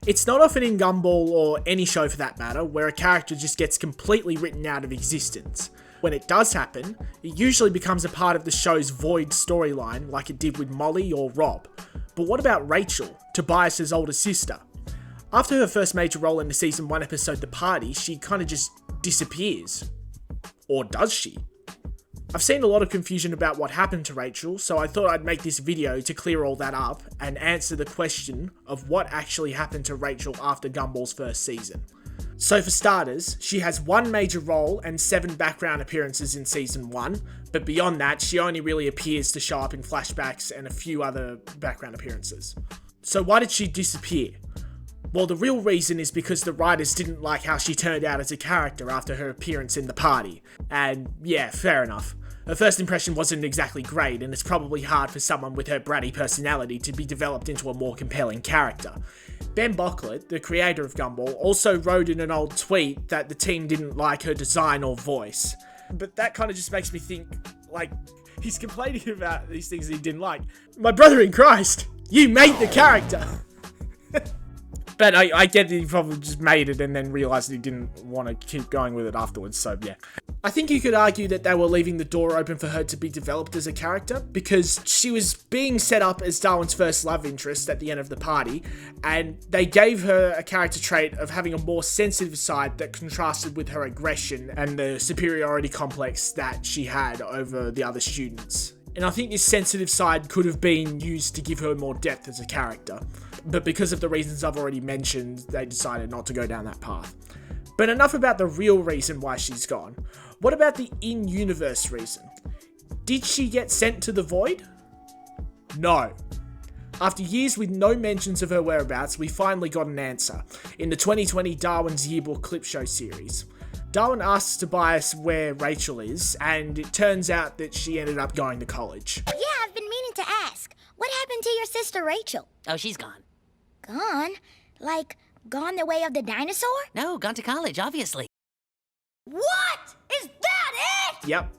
It's not often in Gumball, or any show for that matter, where a character just gets completely written out of existence. When it does happen, it usually becomes a part of the show's void storyline like it did with Molly or Rob. But what about Rachel, Tobias' older sister? After her first major role in the season 1 episode The Party, she kind of just disappears. Or does she? I've seen a lot of confusion about what happened to Rachel, so I thought I'd make this video to clear all that up and answer the question of what actually happened to Rachel after Gumball's first season. So for starters, she has one major role and 7 background appearances in season 1, but beyond that, she only really appears to show up in flashbacks and a few other background appearances. So why did she disappear? Well, the real reason is because the writers didn't like how she turned out as a character after her appearance in The Party. And yeah, fair enough. Her first impression wasn't exactly great, and it's probably hard for someone with her bratty personality to be developed into a more compelling character. Ben Bocklett, the creator of Gumball, also wrote in an old tweet that the team didn't like her design or voice. But that kind of just makes me think, like, he's complaining about these things he didn't like. My brother in Christ, you made the character! But I get that he probably just made it and then realised he didn't want to keep going with it afterwards, so yeah. I think you could argue that they were leaving the door open for her to be developed as a character, because she was being set up as Darwin's first love interest at the end of The Party, and they gave her a character trait of having a more sensitive side that contrasted with her aggression and the superiority complex that she had over the other students. And I think this sensitive side could have been used to give her more depth as a character. But because of the reasons I've already mentioned, they decided not to go down that path. But enough about the real reason why she's gone. What about the in-universe reason? Did she get sent to the Void? No. After years with no mentions of her whereabouts, we finally got an answer in the 2020 Darwin's Yearbook Clip Show series. Darwin asks Tobias where Rachel is, and it turns out that she ended up going to college. Yeah, I've been meaning to ask. What happened to your sister Rachel? Oh, she's gone. Gone? Like, gone the way of the dinosaur? No, gone to college, obviously. What? Is that it? Yep,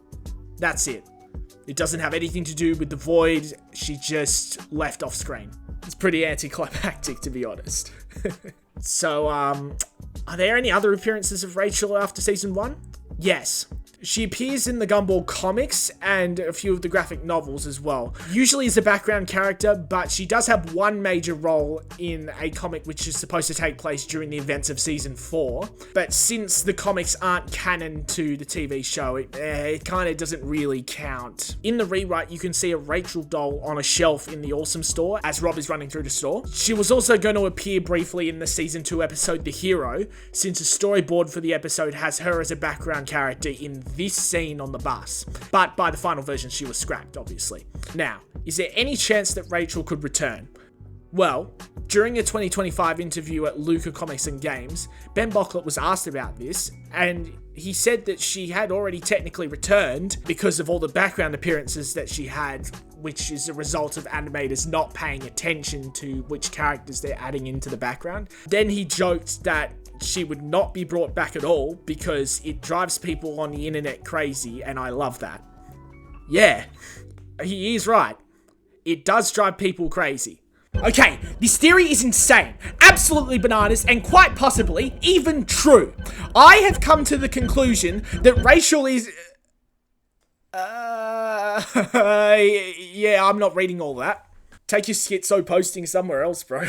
that's it. It doesn't have anything to do with the Void, she just left off screen. It's pretty anticlimactic, to be honest. So, are there any other appearances of Rachel after season 1? Yes. She appears in the Gumball comics and a few of the graphic novels as well. Usually as a background character, but she does have one major role in a comic which is supposed to take place during the events of season 4. But since the comics aren't canon to the TV show, it kind of doesn't really count. In the rewrite, you can see a Rachel doll on a shelf in the Awesome store as Rob is running through the store. She was also going to appear briefly in the season 2 episode The Hero, since a storyboard for the episode has her as a background character in this scene on the bus. But by the final version, she was scrapped, obviously. Now, is there any chance that Rachel could return? Well, during a 2025 interview at Luca Comics and Games, Ben Bocklett was asked about this, and he said that she had already technically returned because of all the background appearances that she had, which is a result of animators not paying attention to which characters they're adding into the background. Then he joked that she would not be brought back at all because it drives people on the internet crazy, and I love that. Yeah, he is right. It does drive people crazy. Okay, this theory is insane, absolutely bananas, and quite possibly even true. I have come to the conclusion that Rachel is... yeah, I'm not reading all that. Take your schizo posting somewhere else, bro.